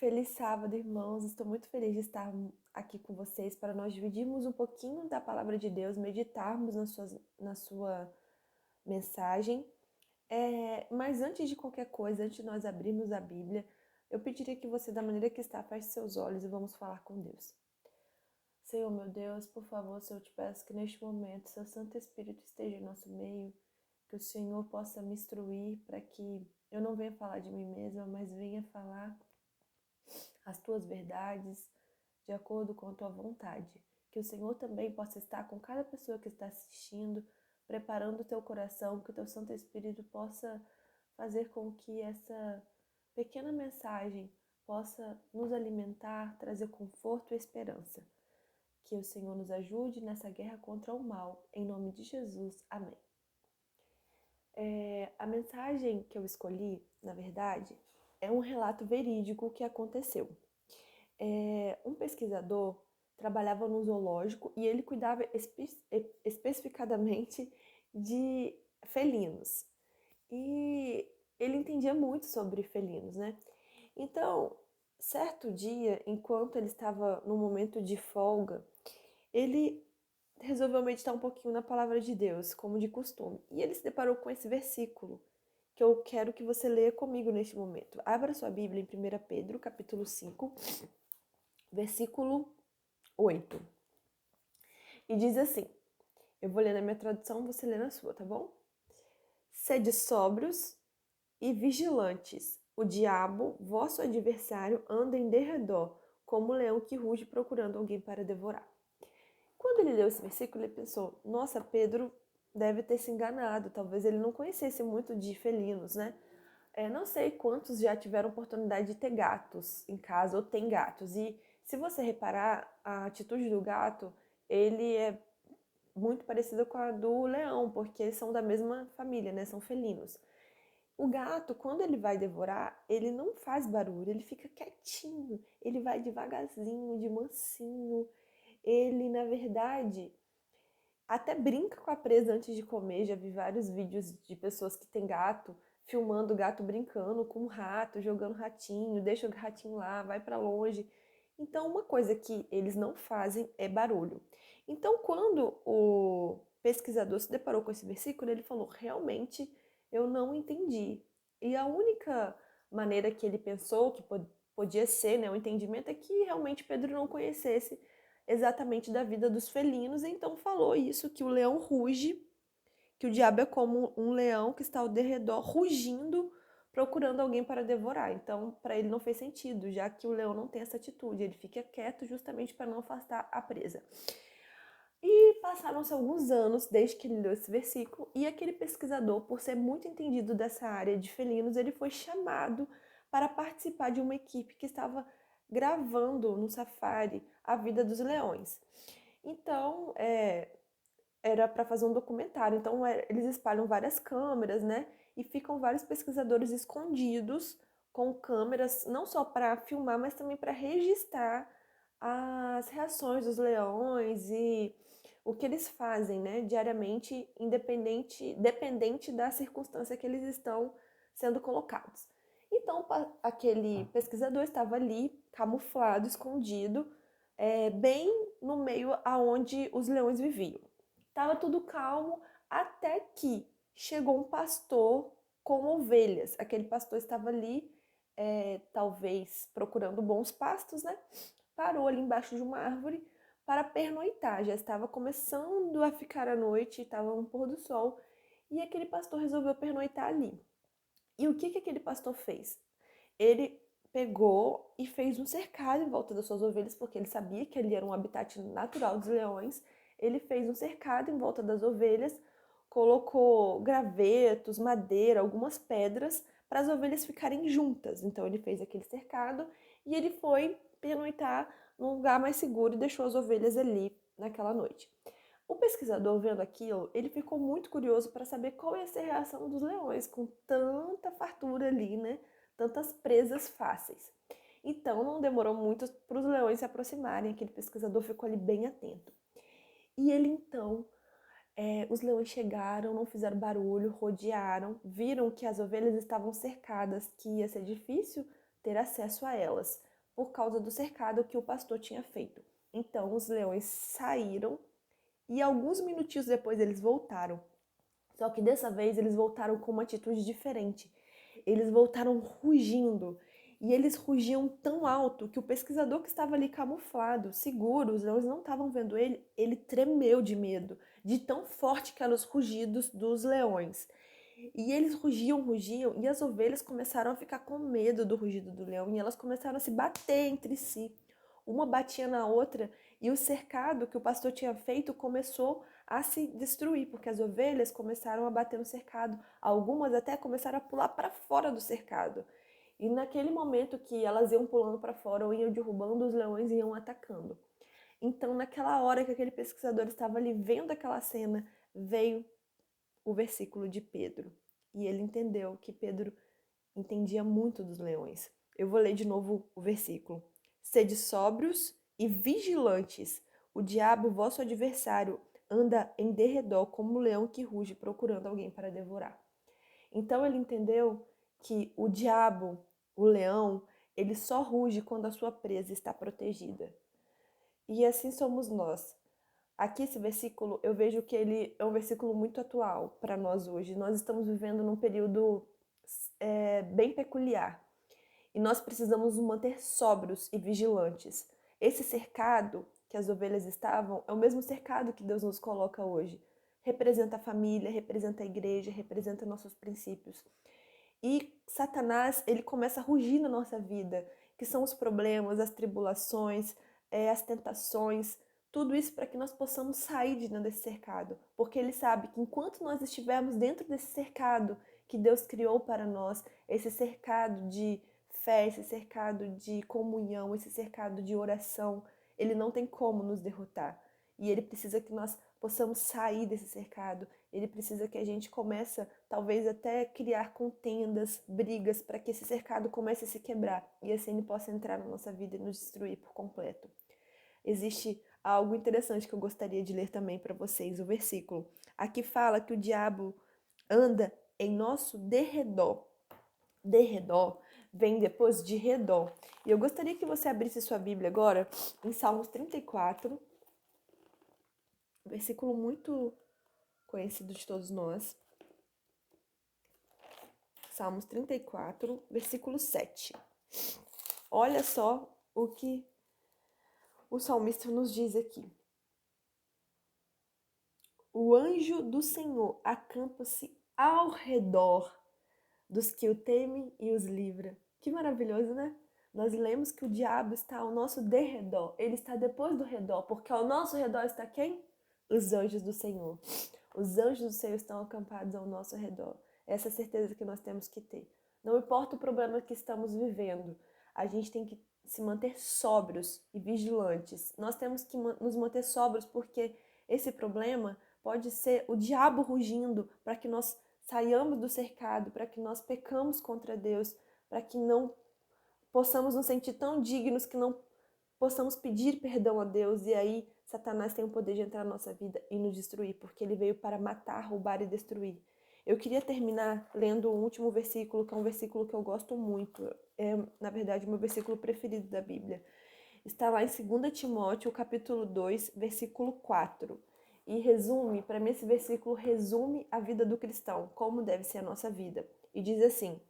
Feliz sábado, irmãos. Estou muito feliz de estar aqui com vocês para nós dividirmos um pouquinho da palavra de Deus, meditarmos na sua mensagem. Mas antes de qualquer coisa, antes de nós abrirmos a Bíblia, eu pediria que você, da maneira que está, feche seus olhos e vamos falar com Deus. Senhor, meu Deus, por favor, Senhor, eu te peço que neste momento seu Santo Espírito esteja em nosso meio, que o Senhor possa me instruir para que eu não venha falar de mim mesma, mas venha falar as tuas verdades, de acordo com a tua vontade. Que o Senhor também possa estar com cada pessoa que está assistindo, preparando o teu coração, que o teu Santo Espírito possa fazer com que essa pequena mensagem possa nos alimentar, trazer conforto e esperança. Que o Senhor nos ajude nessa guerra contra o mal. Em nome de Jesus. Amém. A mensagem que eu escolhi, na verdade, é um relato verídico que aconteceu. Um pesquisador trabalhava no zoológico e ele cuidava especificadamente de felinos. E ele entendia muito sobre felinos, né? Então, certo dia, enquanto ele estava no momento de folga, ele resolveu meditar um pouquinho na palavra de Deus, como de costume. E ele se deparou com esse versículo que eu quero que você leia comigo neste momento. Abra sua Bíblia em 1 Pedro, capítulo 5, versículo 8. E diz assim, eu vou ler na minha tradução, você lê na sua, tá bom? Sede sóbrios e vigilantes. O diabo, vosso adversário, anda em derredor, como um leão que ruge procurando alguém para devorar. Quando ele leu esse versículo, ele pensou, nossa, Pedro deve ter se enganado, talvez ele não conhecesse muito de felinos, né? Não sei quantos já tiveram oportunidade de ter gatos em casa ou tem gatos. E se você reparar, a atitude do gato, ele é muito parecida com a do leão, porque eles são da mesma família, né? São felinos. O gato, quando ele vai devorar, ele não faz barulho, ele fica quietinho, ele vai devagarzinho, de mansinho. Ele, na verdade, até brinca com a presa antes de comer. Já vi vários vídeos de pessoas que têm gato, filmando o gato brincando com o rato, jogando ratinho, deixa o ratinho lá, vai para longe. Então, uma coisa que eles não fazem é barulho. Então, quando o pesquisador se deparou com esse versículo, ele falou: realmente eu não entendi. E a única maneira que ele pensou que podia ser, né, o entendimento é que realmente Pedro não conhecesse exatamente da vida dos felinos, então falou isso, que o leão ruge, que o diabo é como um leão que está ao derredor rugindo, procurando alguém para devorar. Então, para ele não fez sentido, já que o leão não tem essa atitude, ele fica quieto justamente para não afastar a presa. E passaram-se alguns anos desde que ele leu esse versículo, e aquele pesquisador, por ser muito entendido dessa área de felinos, ele foi chamado para participar de uma equipe que estava gravando no safari a vida dos leões. Então, era para fazer um documentário. Então, eles espalham várias câmeras, né? E ficam vários pesquisadores escondidos com câmeras, não só para filmar, mas também para registrar as reações dos leões e o que eles fazem, né, diariamente, dependente da circunstância que eles estão sendo colocados. Então, aquele pesquisador estava ali, camuflado, escondido, bem no meio aonde os leões viviam. Tava tudo calmo até que chegou um pastor com ovelhas. Aquele pastor estava ali, talvez procurando bons pastos, né? Parou ali embaixo de uma árvore para pernoitar. Já estava começando a ficar a noite, estava um pôr do sol, e aquele pastor resolveu pernoitar ali. E o que aquele pastor fez? Ele pegou e fez um cercado em volta das suas ovelhas, porque ele sabia que ali era um habitat natural dos leões. Ele fez um cercado em volta das ovelhas, colocou gravetos, madeira, algumas pedras para as ovelhas ficarem juntas. Então ele fez aquele cercado e ele foi pernoitar num lugar mais seguro e deixou as ovelhas ali naquela noite. O pesquisador, vendo aquilo, ele ficou muito curioso para saber qual ia ser a reação dos leões com tanta fartura ali, né? Tantas presas fáceis. Então não demorou muito para os leões se aproximarem, aquele pesquisador ficou ali bem atento. E ele então, os leões chegaram, não fizeram barulho, rodearam, viram que as ovelhas estavam cercadas, que ia ser difícil ter acesso a elas. por causa do cercado que o pastor tinha feito. Então os leões saíram e alguns minutinhos depois eles voltaram. Só que dessa vez eles voltaram com uma atitude diferente. Eles voltaram rugindo. E eles rugiam tão alto que o pesquisador que estava ali camuflado, seguro, os leões não estavam vendo ele, ele tremeu de medo, de tão forte que eram os rugidos dos leões. E eles rugiam, e as ovelhas começaram a ficar com medo do rugido do leão, e elas começaram a se bater entre si. Uma batia na outra, e o cercado que o pastor tinha feito começou a se destruir, porque as ovelhas começaram a bater no cercado. Algumas até começaram a pular para fora do cercado. E naquele momento que elas iam pulando para fora ou iam derrubando, os leões iam atacando. Então, naquela hora que aquele pesquisador estava ali vendo aquela cena, veio o versículo de Pedro. E ele entendeu que Pedro entendia muito dos leões. Eu vou ler de novo o versículo. Sede sóbrios e vigilantes. O diabo, vosso adversário, anda em derredor como um leão que ruge procurando alguém para devorar. Então ele entendeu que o diabo, o leão, ele só ruge quando a sua presa está protegida. E assim somos nós. Aqui esse versículo, eu vejo que ele é um versículo muito atual para nós hoje. Nós estamos vivendo num período bem peculiar e nós precisamos nos manter sóbrios e vigilantes. Esse cercado que as ovelhas estavam é o mesmo cercado que Deus nos coloca hoje. Representa a família, representa a igreja, representa nossos princípios. E Satanás, ele começa a rugir na nossa vida, que são os problemas, as tribulações, as tentações, tudo isso para que nós possamos sair de dentro desse cercado. Porque ele sabe que enquanto nós estivermos dentro desse cercado que Deus criou para nós, esse cercado de fé, esse cercado de comunhão, esse cercado de oração, ele não tem como nos derrotar. E ele precisa que nós possamos sair desse cercado. Ele precisa que a gente comece, talvez até criar contendas, brigas, para que esse cercado comece a se quebrar e assim ele possa entrar na nossa vida e nos destruir por completo. Existe algo interessante que eu gostaria de ler também para vocês, o versículo. Aqui fala que o diabo anda em nosso derredor. Derredor vem depois de redor. E eu gostaria que você abrisse sua Bíblia agora em Salmos 34, versículo muito conhecido de todos nós. Salmos 34, versículo 7. Olha só o que o salmista nos diz aqui. O anjo do Senhor acampa-se ao redor dos que o temem e os livra. Que maravilhoso, né? Nós lemos que o diabo está ao nosso derredor. Ele está depois do redor, porque ao nosso redor está quem? Os anjos do Senhor. Os anjos do Senhor estão acampados ao nosso redor. Essa é a certeza que nós temos que ter. Não importa o problema que estamos vivendo, a gente tem que se manter sóbrios e vigilantes. Nós temos que nos manter sóbrios porque esse problema pode ser o diabo rugindo para que nós saiamos do cercado, para que nós pecamos contra Deus, para que não possamos nos sentir tão dignos que não possamos pedir perdão a Deus, e aí Satanás tem o poder de entrar na nossa vida e nos destruir, porque ele veio para matar, roubar e destruir. Eu queria terminar lendo o último versículo, que é um versículo que eu gosto muito. É, na verdade, o meu versículo preferido da Bíblia. Está lá em 2 Timóteo, capítulo 2, versículo 4. E resume, para mim esse versículo resume a vida do cristão, como deve ser a nossa vida. E diz assim: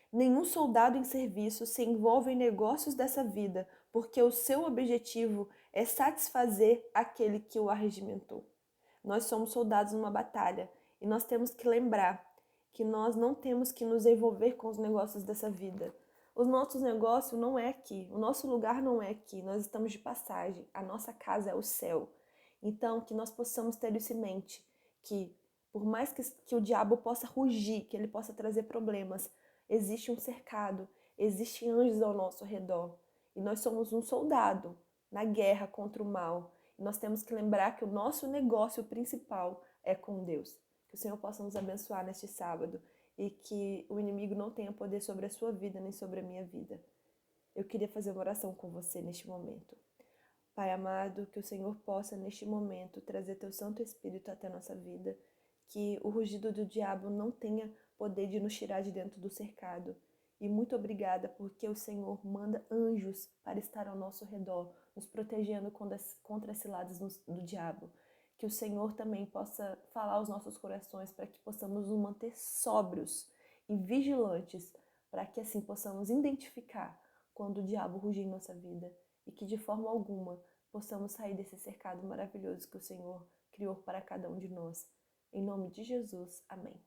nenhum soldado em serviço se envolve em negócios dessa vida, porque o seu objetivo é satisfazer aquele que o arregimentou. Nós somos soldados numa batalha e nós temos que lembrar que nós não temos que nos envolver com os negócios dessa vida. Os nossos negócios não é aqui, o nosso lugar não é aqui, nós estamos de passagem, a nossa casa é o céu. Então, que nós possamos ter isso em mente, que por mais que o diabo possa rugir, que ele possa trazer problemas, existe um cercado, existem anjos ao nosso redor. E nós somos um soldado na guerra contra o mal. E nós temos que lembrar que o nosso negócio principal é com Deus. Que o Senhor possa nos abençoar neste sábado e que o inimigo não tenha poder sobre a sua vida nem sobre a minha vida. Eu queria fazer uma oração com você neste momento. Pai amado, que o Senhor possa neste momento trazer teu Santo Espírito até a nossa vida, que o rugido do diabo não tenha poder de nos tirar de dentro do cercado, E muito obrigada porque o Senhor manda anjos para estar ao nosso redor, nos protegendo contra as ciladas do diabo. Que o Senhor também possa falar aos nossos corações para que possamos nos manter sóbrios e vigilantes, para que assim possamos identificar quando o diabo rugir em nossa vida e que de forma alguma possamos sair desse cercado maravilhoso que o Senhor criou para cada um de nós. Em nome de Jesus, amém.